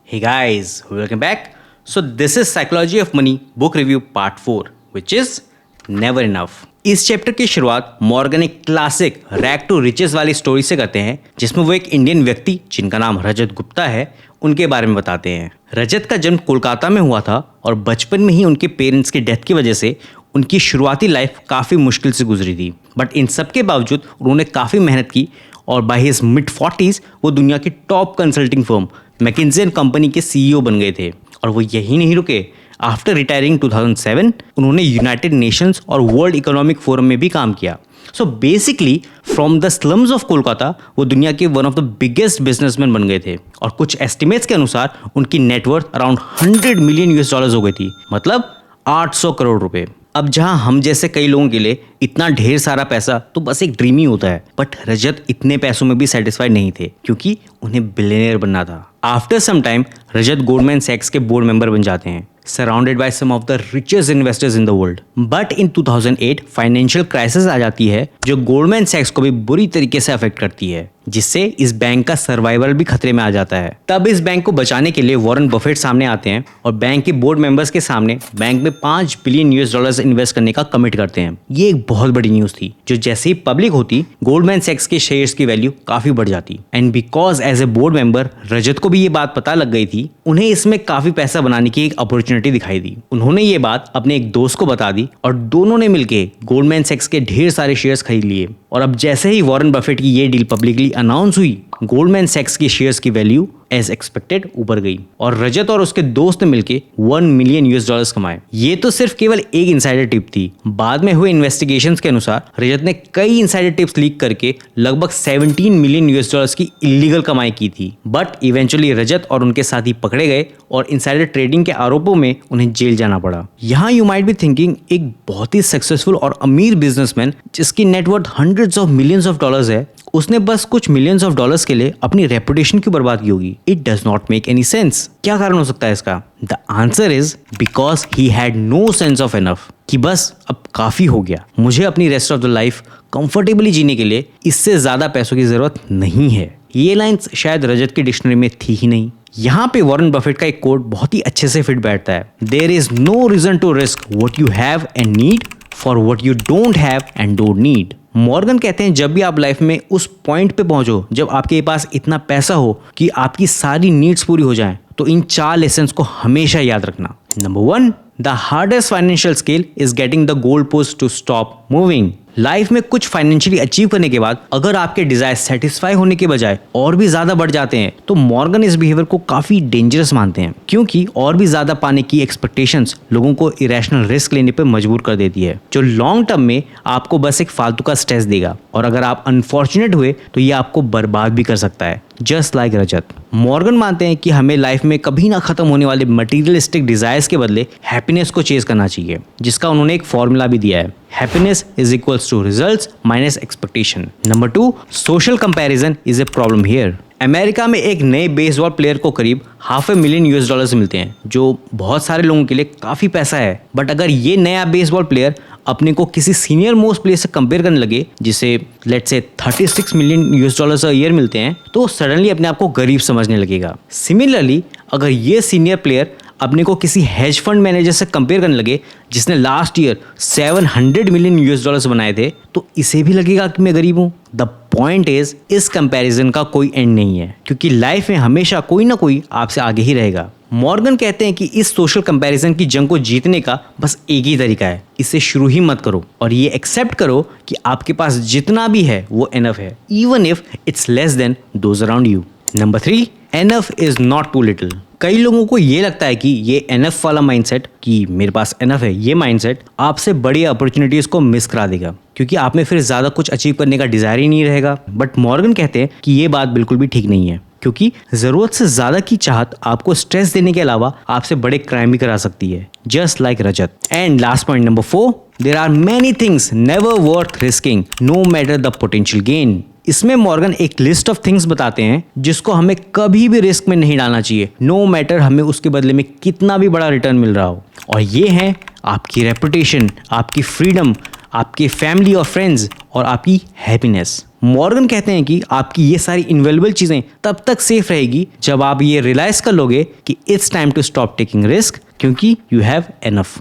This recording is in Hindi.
Hey guys, welcome back. So this is Psychology of Money book review part 4 which is Never Enough. इस चैप्टर की शुरुआत मॉर्गन एक क्लासिक रैग टू रिचेस वाली स्टोरी से करते हैं जिसमें वो एक इंडियन व्यक्ति जिनका नाम रजत गुप्ता है उनके बारे में बताते हैं। रजत का जन्म कोलकाता में हुआ था और बचपन में ही उनके पेरेंट्स की डेथ की वजह से उनकी शुरुआती लाइफ काफ़ी मुश्किल से गुजरी थी। बट इन सब के बावजूद उन्होंने काफ़ी मेहनत की और बाय हिज मिड 40s वो दुनिया की top consulting firm McKinsey and company के सीईओ बन गए थे। और वो यही नहीं रुके, आफ्टर रिटायरिंग 2007 उन्होंने यूनाइटेड नेशंस और वर्ल्ड इकोनॉमिक फोरम में भी काम किया। So basically from the slums of Kolkata वो दुनिया के one of the biggest businessman बन गए थे और कुछ एस्टिमेट्स के अनुसार उनकी net worth around 100 million US dollars हो गई थी, मतलब 800 करोड़ रुपए। अब जहां हम जैसे कई लोगों के लिए इतना ढेर सारा पैसा तो बस एक ड्रीम ही होता है, बट रजत इतने पैसों में भी सेटिस्फाइड नहीं थे क्योंकि उन्हें बिलियनियर बनना था। After some time Rajat Goldman सैक्स के बोर्ड मेंबर बन जाते हैं, surrounded by some of the richest investors in the world. But in 2008 financial crisis आ जाती है जो गोल्डमैन सैक्स को भी बुरी तरीके से अफेक्ट करती है, जिससे इस बैंक का सर्वाइवल भी खतरे में आ जाता है। तब इस बैंक को बचाने के लिए वॉरेन बफेट सामने आते हैं और बैंक के बोर्ड मेंबर्स के सामने बैंक में 5 बिलियन यूएस डॉलर्स इन्वेस्ट करने का कमिट करते हैं। ये एक बहुत बड़ी न्यूज थी जो जैसे ही पब्लिक होती गोल्डमैन सैक्स के शेयर्स की वैल्यू काफी बढ़ जाती। And because as a board member Rajat को भी ये बात पता लग गई थी, उन्हें इसमें काफी पैसा बनाने की एक अपॉर्चुनिटी दिखाई दी। उन्होंने ये बात अपने एक दोस्त को बता दी और दोनों ने मिलकर गोल्डमैन सैक्स के ढेर सारे शेयर्स खरीद लिए। और अब जैसे ही वॉरेन बफेट की ये डील पब्लिकली अनाउंस हुई, गोल्डमैन सैक्स की शेयर्स की वैल्यू एज एक्सपेक्टेड ऊपर गई और रजत और उसके दोस्त ने मिलकर 1 मिलियन यूएस डॉलर्स कमाए। ये तो सिर्फ केवल एक इनसाइडर टिप थी। बाद में हुए इन्वेस्टिगेशंस के अनुसार रजत ने कई इनसाइडर टिप्स लीक करके लगभग 17 मिलियन यूएस डॉलर्स की इलीगल कमाई की थी। बट इवेंचुअली रजत और उनके साथी पकड़े गए और इनसाइडर ट्रेडिंग के आरोपों में उन्हें जेल जाना पड़ा। यहाँ यू माइट बी थिंकिंग एक बहुत ही सक्सेसफुल और अमीर बिजनेसमैन जिसकी net worth hundreds of millions of dollars है, उसने बस कुछ मिलियंस ऑफ डॉलर्स के लिए अपनी रेपुटेशन क्यों बर्बाद की होगी? It does not make any sense. क्या कारण हो सकता है इसका? The answer is because he had no sense of enough, कि बस अब काफी हो गया, मुझे अपनी rest of the life comfortably जीने के लिए इससे ज्यादा पैसों की जरूरत नहीं है। ये लाइंस शायद रजत की डिक्शनरी में थी ही नहीं। यहाँ पे वॉरेन बफेट का एक कोट बहुत ही अच्छे से फिट बैठता है, there is no reason to risk what you have and need for what you don't have and don't need. Morgan कहते हैं जब भी आप लाइफ में उस पॉइंट पे पहुंचो जब आपके पास इतना पैसा हो कि आपकी सारी नीड्स पूरी हो जाएं, तो इन 4 लेसन्स को हमेशा याद रखना। Number 1, the hardest financial skill is getting the goal post to stop moving. Life में कुछ फाइनेंशियली अचीव करने के बाद अगर आपके डिजायर सेटिस्फाई होने के बजाय और भी ज्यादा बढ़ जाते हैं तो मॉर्गन इस बिहेवियर को काफी डेंजरस मानते हैं, क्योंकि और भी ज्यादा पाने की एक्सपेक्टेशंस लोगों को इरेशनल रिस्क लेने पर मजबूर कर देती है, जो लॉन्ग टर्म में आपको बस एक फालतू का स्ट्रेस देगा और अगर आप अनफॉर्चुनेट हुए तो ये आपको बर्बाद भी कर सकता है। जस्ट लाइक रजत, मॉर्गन मानते हैं कि हमें लाइफ में कभी ना खत्म होने वाले मटीरियलिस्टिक डिजायर्स के बदले हैप्पीनेस को चेज करना चाहिए, जिसका उन्होंने एक फॉर्मूला भी दिया है, happiness is equals to results minus expectation. Number 2, social comparison is a problem here. America में एक नए बेसबॉल प्लेयर को करीब $500,000 यूएस डॉलर्स मिलते हैं, जो बहुत सारे लोगों के लिए काफी पैसा है। बट अगर ये नया बेसबॉल प्लेयर अपने को किसी सीनियर मोस्ट प्लेयर से कंपेयर करने लगे जिसे let's say 36 million US dollars a year मिलते हैं, तो सडनली अपने आप को गरीब समझने लगेगा। सिमिलरली अगर ये सीनियर प्लेयर अपने को किसी हेज फंड मैनेजर से कंपेयर करने लगे जिसने last year 700 million US dollars बनाए थे, तो इसे भी लगेगा कि मैं गरीब हूं। द पॉइंट इज इस कंपैरिजन का कोई एंड नहीं है, क्योंकि लाइफ में हमेशा कोई ना कोई आपसे आगे ही रहेगा। मॉर्गन कहते हैं कि इस सोशल कंपैरिजन की जंग को जीतने का बस एक ही तरीका है, इससे शुरू ही मत करो और ये एक्सेप्ट करो कि आपके पास जितना भी है वो एनफ है, even if it's less than those around you. Number 3, enough is not too little. कई लोगों को ये लगता है कि ये एनफ वाला माइंडसेट, कि मेरे पास एनफ है, ये माइंडसेट आपसे बड़ी अपॉर्चुनिटीज को मिस करा देगा, क्योंकि आप में फिर ज्यादा कुछ अचीव करने का डिजायर ही नहीं रहेगा। बट मॉर्गन कहते हैं कि ये बात बिल्कुल भी ठीक नहीं है, क्योंकि जरूरत से ज्यादा की चाहत आपको स्ट्रेस देने के अलावा आपसे बड़े क्राइम भी करा सकती है, just like Rajat. And last point number 4, there are many things never worth risking no matter the potential gain. इसमें मॉर्गन एक लिस्ट ऑफ थिंग्स बताते हैं जिसको हमें कभी भी रिस्क में नहीं डालना चाहिए, नो मैटर हमें उसके बदले में कितना भी बड़ा रिटर्न मिल रहा हो। और ये है आपकी रेपुटेशन, आपकी फ्रीडम, आपके फैमिली और फ्रेंड्स और आपकी हैप्पीनेस। मॉर्गन कहते हैं कि आपकी ये सारी इनवेल्युएबल चीजें तब तक सेफ रहेगी जब आप ये रियलाइज कर लोगे कि it's time to stop taking risk, क्योंकि यू हैव एनफ।